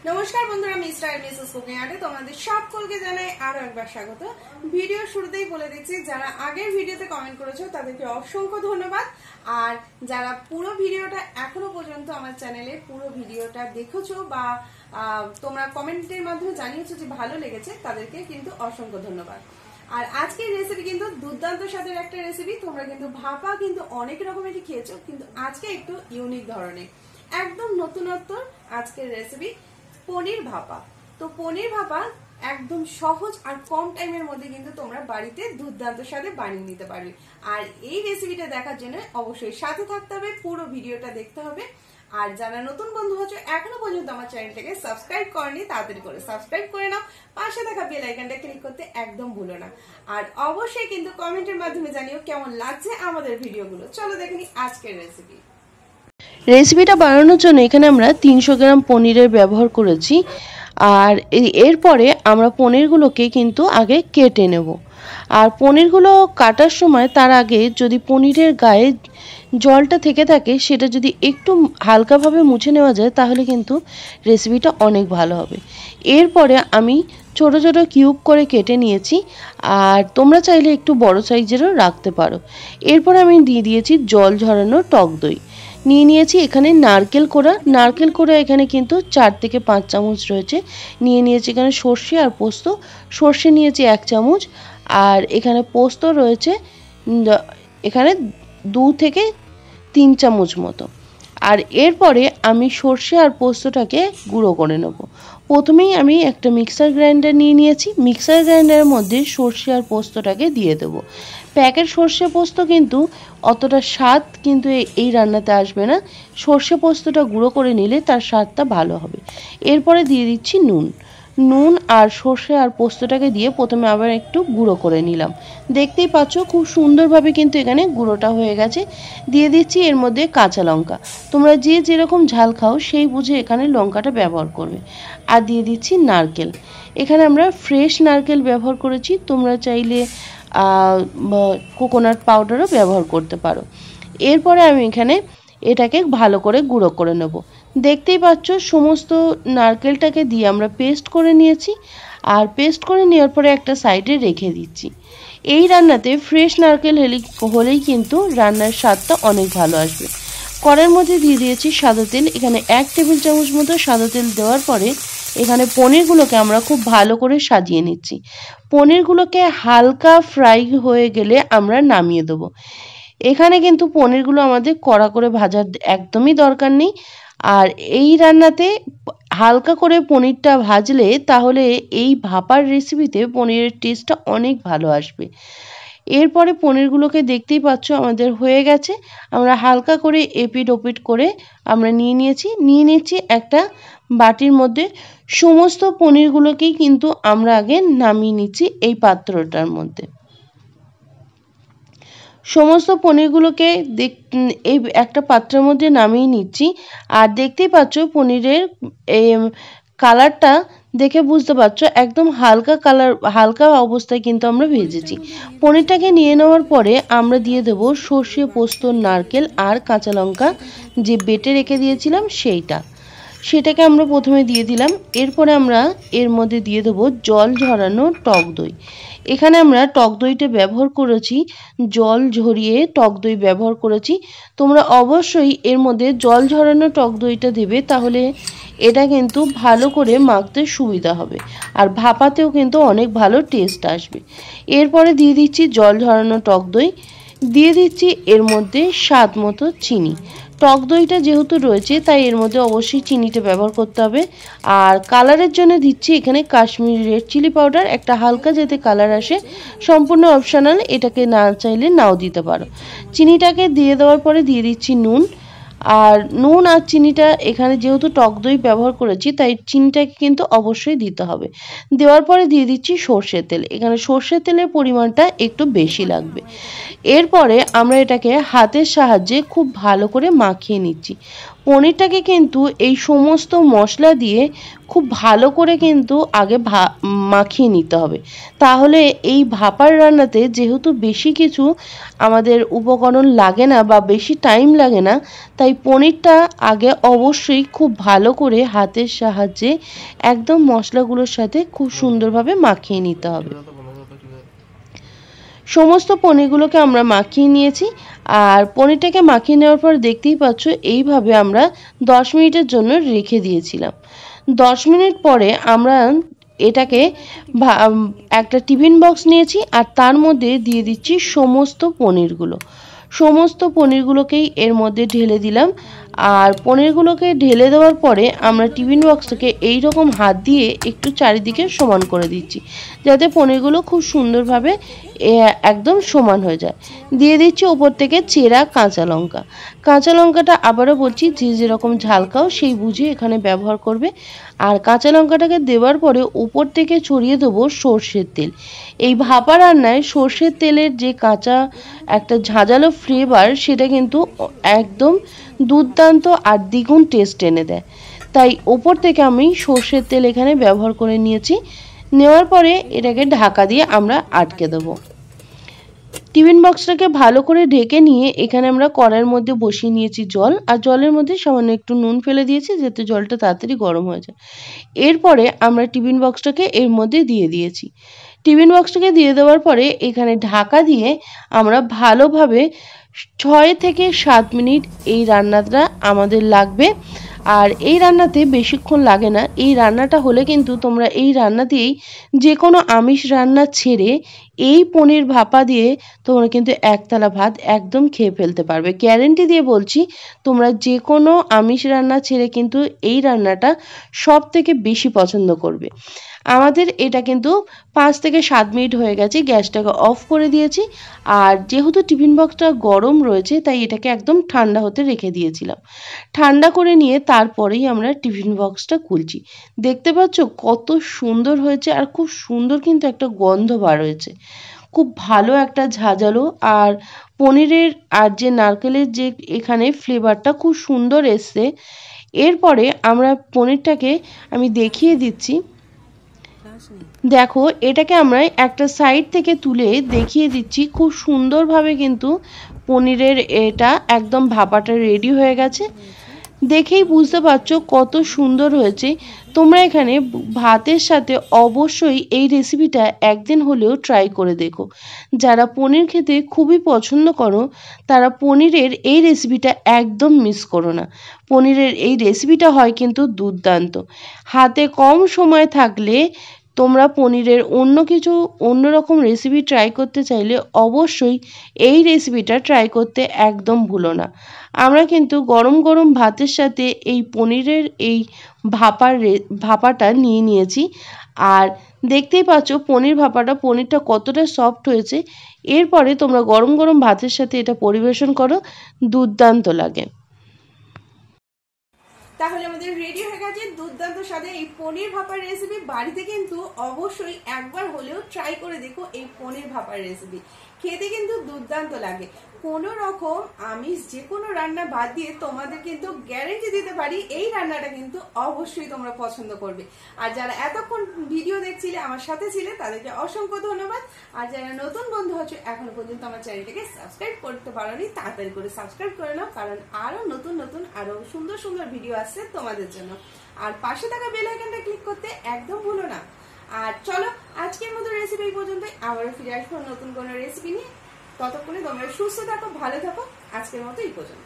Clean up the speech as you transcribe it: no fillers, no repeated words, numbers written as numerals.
নমস্কার বন্ধুরা, মিস্টার আর Mrs cooking আর্টে তোমাদের সকলকে জানাই আরো একবার স্বাগত। ভিডিও শুরুতেই বলে দিচ্ছি, যারা আগের ভিডিওতে কমেন্ট করেছো তাদেরকে অসংখ্য ধন্যবাদ। আর যারা পুরো ভিডিওটা এখনো পর্যন্ত আমার চ্যানেলে পুরো ভিডিওটা দেখেছো বা তোমরা কমেন্টের মাধ্যমে জানিয়েছো যে ভালো লেগেছে, তাদেরকে কিন্তু অসংখ্য ধন্যবাদ। আর আজকের রেসিপি কিন্তু দুর্দান্ত স্বাদের একটা রেসিপি। তোমরা কিন্তু ভাপা কিন্তু অনেক রকমেরই খেয়েছো, কিন্তু আজকে একটু ইউনিক ধরনের, একদম নতুনত্ব আজকের রেসিপি পনির ভাপা। তো পনির ভাপা একদম সহজ আর কম টাইমের মধ্যে কিন্তু তোমরা বাড়িতে দুর্দান্ত স্বাদে বানিয়ে নিতে পারবে। আর এই রেসিপিটা দেখার জন্য অবশ্যই সাথে থাকতে হবে, পুরো ভিডিওটা দেখতে হবে। আর যারা নতুন বন্ধু হচ্ছে এখনো পর্যন্ত আমার চ্যানেলটাকে সাবস্ক্রাইব করেনি, তাড়াতাড়ি করে সাবস্ক্রাইব করে নাও, পাশে থাকা বেল আইকনটা ক্লিক করতে একদম ভুলো না। আর অবশ্যই কিন্তু কমেন্টের মাধ্যমে জানিও কেমন লাগছে আমাদের ভিডিওগুলো। চলো দেখে নিই আজকের রেসিপি। রেসিপিটা বানানোর জন্য এখানে আমরা 300 গ্রাম পনিরের ব্যবহার করেছি। আর এরপরে আমরা পনিরগুলোকে কিন্তু আগে কেটে নেব। আর পনিরগুলো কাটার সময় তার আগে যদি পনিরের গায়ে জলটা থেকে থাকে সেটা যদি একটু হালকাভাবে মুছে নেওয়া যায় তাহলে কিন্তু রেসিপিটা অনেক ভালো হবে। এরপরে আমি ছোট ছোট কিউব করে কেটে নিয়েছি, আর তোমরা চাইলে একটু বড় সাইজেরও রাখতে পারো। এরপরে আমি দিয়ে দিয়েছি জল ঝরানো টক দই, নিয়ে নিয়েছি এখানে নারকেল কোড়া এখানে কিন্তু 4 থেকে 5 চামচ রয়েছে। নিয়ে নিয়েছি এখানে সর্ষে আর পোস্ত, সর্ষে নিয়েছি 1 চামচ, আর এখানে পোস্ত রয়েছে এখানে 2 থেকে 3 চামচ মতো। আর এরপরে আমি সর্ষে আর পোস্তটাকে গুঁড়ো করে নেব। প্রথমেই আমি একটা মিক্সার গ্রাইন্ডার নিয়ে নিয়েছি, মিক্সার গ্রাইন্ডারের মধ্যে সর্ষে আর পোস্তটাকে দিয়ে দেবো। প্যাকেট সর্ষে পোস্ত কিন্তু অতটা স্বাদ কিন্তু এই রান্নাতে আসবে না, সর্ষে পোস্তটা গুঁড়ো করে নিলে তার স্বাদটা ভালো হবে। এরপরে দিয়ে দিচ্ছি নুন আর সর্ষে আর পোস্তটাকে দিয়ে প্রথমে আবার একটু গুঁড়ো করে নিলাম। দেখতেই পাচ্ছ খুব সুন্দরভাবে কিন্তু এখানে গুঁড়োটা হয়ে গেছে। দিয়ে দিচ্ছি এর মধ্যে কাঁচা লঙ্কা, তোমরা যে যেরকম ঝাল খাও সেই বুঝে এখানে লঙ্কাটা ব্যবহার করবে। আর দিয়ে দিচ্ছি নারকেল, এখানে আমরা ফ্রেশ নারকেল ব্যবহার করেছি, তোমরা চাইলে কোকোনাট পাউডারও ব্যবহার করতে পারো। এরপরে আমি এখানে এটাকে ভালো করে গুঁড়ো করে নেব। দেখতেই পাচ্ছ সমস্ত নারকেলটাকে দিয়ে আমরা পেস্ট করে নিয়েছি। আর পেস্ট করে নেওয়ার পরে একটা সাইডে রেখে দিচ্ছি। এই রান্নাতে ফ্রেশ নারকেল হলেই কিন্তু রান্নার স্বাদটা অনেক ভালো আসবে। কড়াইয়ের মধ্যে দিয়ে দিয়েছি সাদা তেল, এখানে 1 টেবিল চামচ মতো সাদা তেল দেওয়ার পরে এখানে পনিরগুলোকে আমরা খুব ভালো করে সাজিয়ে নিচ্ছি। পনিরগুলোকে হালকা ফ্রাই হয়ে গেলে আমরা নামিয়ে দেবো। এখানে কিন্তু পনিরগুলো আমাদের কড়া করে ভাজার একদমই দরকার নেই। আর এই রান্নাতে হালকা করে পনিরটা ভাজলে তাহলে এই ভাপার রেসিপিতে পনিরের টেস্টটা অনেক ভালো আসবে। এরপরে পনিরগুলোকে দেখতেই পাচ্ছ আমাদের হয়ে গেছে। আমরা হালকা করে এপিট ওপিট করে আমরা নিয়ে নিচ্ছি একটা বাটির মধ্যে। সমস্ত পনিরগুলোকেই কিন্তু আমরা আগে নামিয়ে নিচ্ছি এই পাত্রটার মধ্যে। সমস্ত পনিরগুলোকে এই একটা পাত্রের মধ্যে নামিয়ে নিচ্ছি। আর দেখতেই পাচ্ছ পনিরের কালারটা দেখে বুঝতে পারছো একদম হালকা অবস্থায় কিন্তু আমরা ভেজেছি। পনিরটাকে নিয়ে নেওয়ার পরে আমরা দিয়ে দেবো সর্ষে পোস্ত নারকেল আর কাঁচা লঙ্কা যে বেটে রেখে দিয়েছিলাম সেটাকে আমরা প্রথমে দিয়ে দিলাম। এরপরে আমরা এর মধ্যে দিয়ে দেবো জল ঝরানো টক দই। এখানে আমরা টক দইটা ব্যবহার করেছি, জল ঝরিয়ে টক দই ব্যবহার করেছি। তোমরা অবশ্যই এর মধ্যে জল ঝরানো টক দইটা দেবে, তাহলে এটা কিন্তু ভালো করে মাখতে সুবিধা হবে আর ভাপাতেও কিন্তু অনেক ভালো টেস্ট আসবে। এরপরে দিয়ে দিচ্ছি জল ঝরানো টক দই, দিয়ে দিচ্ছি এর মধ্যে স্বাদ মতো চিনি। টক দইটা যেহেতু রয়েছে তাই এর মধ্যে অবশ্যই চিনিটা ব্যবহার করতে হবে। আর কালারের জন্য দিচ্ছি এখানে কাশ্মীরি রেড চিলি পাউডার, একটা হালকা যাতে কালার আসে, সম্পূর্ণ অপশনাল, এটাকে না চাইলে নাও দিতে পারো। চিনিটাকে দিয়ে দেওয়ার পরে দিয়ে দিচ্ছি নুন। আর নুন আর চিনিটা এখানে যেহেতু টক দই ব্যবহার করেছি তাই চিনিটাকে কিন্তু অবশ্যই দিতে হবে। দেওয়ার পরে দিয়ে দিচ্ছি সর্ষের তেল, এখানে সর্ষের তেলের পরিমাণটা একটু বেশি লাগবে। এরপরে আমরা এটাকে হাতের সাহায্যে খুব ভালো করে মাখিয়ে নিচ্ছি। পনিরটাকে কিন্তু এই সমস্ত মশলা দিয়ে খুব ভালো করে কিন্তু আগে মাখিয়ে নিতে হবে। তাহলে এই ভাপার রান্নাতে যেহেতু বেশি কিছু আমাদের উপকরণ লাগে না বা বেশি টাইম লাগে না, তাই পনিরটা আগে অবশ্যই খুব ভালো করে হাতের সাহায্যে একদম মশলাগুলোর সাথে খুব সুন্দরভাবে মাখিয়ে নিতে হবে। সমস্ত পনিরগুলোকে আমরা মাখিয়ে নিয়েছি। আর পনিরটাকে মাখিয়ে নেওয়ার পর দেখতেই পাচ্ছ এইভাবে আমরা 10 মিনিটের জন্য রেখে দিয়েছিলাম। 10 মিনিট পরে আমরা এটাকে একটা টিফিন বক্স নিয়েছি আর তার মধ্যে দিয়ে দিচ্ছি সমস্ত পনিরগুলোকেই এর মধ্যে ঢেলে দিলাম। আর পনিরগুলোকে ঢেলে দেওয়ার পরে আমরা টিফিন বক্সটাকে এইরকম হাত দিয়ে একটু চারিদিকে সমান করে দিচ্ছি, যাতে পনিরগুলো খুব সুন্দরভাবে একদম সমান হয়ে যায়। দিয়ে দিচ্ছি ওপর থেকে চেরা কাঁচা লঙ্কাটা আবারও বলছি, যে যেরকম ঝাল খাও সেই বুঝে এখানে ব্যবহার করবে। আর কাঁচা লঙ্কাটাকে দেওয়ার পরে উপর থেকে ছড়িয়ে দেবো সর্ষের তেল। এই ভাপা রান্নায় সর্ষের তেলের যে কাঁচা একটা ঝাঁঝালো ফ্লেভার, সেটা কিন্তু একদম দুর্দান্ত আর দ্বিগুণ টেস্ট এনে দেয়। তাই ওপর থেকে আমি সর্ষের তেল এখানে ব্যবহার করে নিয়েছি। নেওয়ার পরে এটাকে ঢাকা দিয়ে আমরা আটকে দেবো। টিফিন বক্সটাকে ভালো করে ঢেকে নিয়ে এখানে আমরা কড়াইয়ের মধ্যে বসিয়ে নিয়েছি জল, আর জলের মধ্যে সামান্য একটু নুন ফেলে দিয়েছি যাতে জলটা তাড়াতাড়ি গরম হয়ে যায়। এরপরে আমরা টিফিন বক্সটাকে এর মধ্যে দিয়ে দিয়েছি। টিফিন বক্সটাকে দিয়ে দেওয়ার পরে এখানে ঢাকা দিয়ে আমরা ভালোভাবে 6 থেকে 7 মিনিট এই রান্নাটা আমাদের লাগবে। আর এই রান্নাতে বেশিক্ষণ লাগে না। এই রান্নাটা হলে কিন্তু তোমরা এই রান্না দিয়েই যে কোনো আমিষ রান্না ছেড়ে এই পনির ভাপা দিয়ে তোমরা কিন্তু একতলা ভাত একদম খেয়ে ফেলতে পারবে। গ্যারেন্টি দিয়ে বলছি, তোমরা যে কোনো আমিষ রান্না ছেড়ে কিন্তু এই রান্নাটা সব থেকে বেশি পছন্দ করবে। আমাদের এটা কিন্তু 5 থেকে 7 মিনিট হয়ে গেছে, গ্যাসটাকে অফ করে দিয়েছি। আর যেহেতু টিফিন বক্সটা গরম রয়েছে তাই এটাকে একদম ঠান্ডা হতে রেখে দিয়েছিলাম। ঠান্ডা করে নিয়ে তারপরেই আমরা টিফিন বক্সটা খুলছি। দেখতে পাচ্ছ কত সুন্দর হয়েছে, আর খুব সুন্দর কিন্তু একটা গন্ধ বার হয়েছে, খুব ভালো একটা ঝাঁঝালো। আর পনিরের আর যে নারকেলের যে এখানে ফ্লেভারটা খুব সুন্দর এসছে। এরপরে আমরা পনিরটাকে আমি দেখিয়ে দিচ্ছি, দেখো এটাকে আমরা একটা সাইড থেকে তুলে দেখিয়ে দিচ্ছি। খুব সুন্দরভাবে কিন্তু পনিরের এটা একদম ভাপাটা রেডি হয়ে গেছে। দেখেই বুঝতে পারছো কত সুন্দর হয়েছে। তোমরা এখানে ভাতের সাথে অবশ্যই এই রেসিপিটা একদিন হলেও ট্রাই করে দেখো। যারা পনির খেতে খুবই পছন্দ করো তারা পনিরের এই রেসিপিটা একদম মিস করো না। পনিরের এই রেসিপিটা হয় কিন্তু দুর্দান্ত। হাতে কম সময় থাকলে তোমরা পনিরের অন্যরকম রেসিপি ট্রাই করতে চাইলে অবশ্যই এই রেসিপিটা ট্রাই করতে একদম ভুলো না। আমরা কিন্তু গরম গরম ভাতের সাথে এই পনিরের এই ভাপাটা নিয়ে নিয়েছি। আর দেখতেই পাচ্ছ পনিরটা কতটা সফট হয়েছে। এরপরে তোমরা গরম গরম ভাতের সাথে এটা পরিবেশন করো, দুর্দান্ত লাগে। তাহলে আমাদের রেডি হয়ে গেছে দুর্দান্ত স্বাদে এই পনির ভাপার রেসিপি। বাড়িতে কিন্তু অবশ্যই একবার হলেও ট্রাই করে দেখো এই পনির ভাপার রেসিপি, খেতে কিন্তু দুর্দান্ত লাগে। কোনো রকম আমিষ যে কোনো রান্না বাদ দিয়ে তোমাদের কিন্তু গ্যারেন্টি দিতে পারি এই রান্নাটা কিন্তু অবশ্যই তোমরা পছন্দ করবে। আর যারা এতক্ষণ ভিডিও দেখছিলে আমার সাথে ছিলে তাদেরকে অসংখ্য ধন্যবাদ। আর যারা নতুন বন্ধু হচ্ছে এখনো পর্যন্ত আমার চ্যানেলটাকে সাবস্ক্রাইব করতে পারোনি, তাড়াতাড়ি করে সাবস্ক্রাইব করে নাও, কারণ আরো নতুন নতুন আরো সুন্দর সুন্দর ভিডিও আসছে তোমাদের জন্য। আর পাশে থাকা বেল আইকনটা ক্লিক করতে একদম ভুলো না। আর চলো আজকের মতো রেসিপি এই পর্যন্তই, আবারও ফিরে আসবো নতুন কোনো রেসিপি নিয়ে। ততক্ষণে তোমরা সুস্থ থাকো, ভালো থাকো। আজকের মতো এই পর্যন্ত।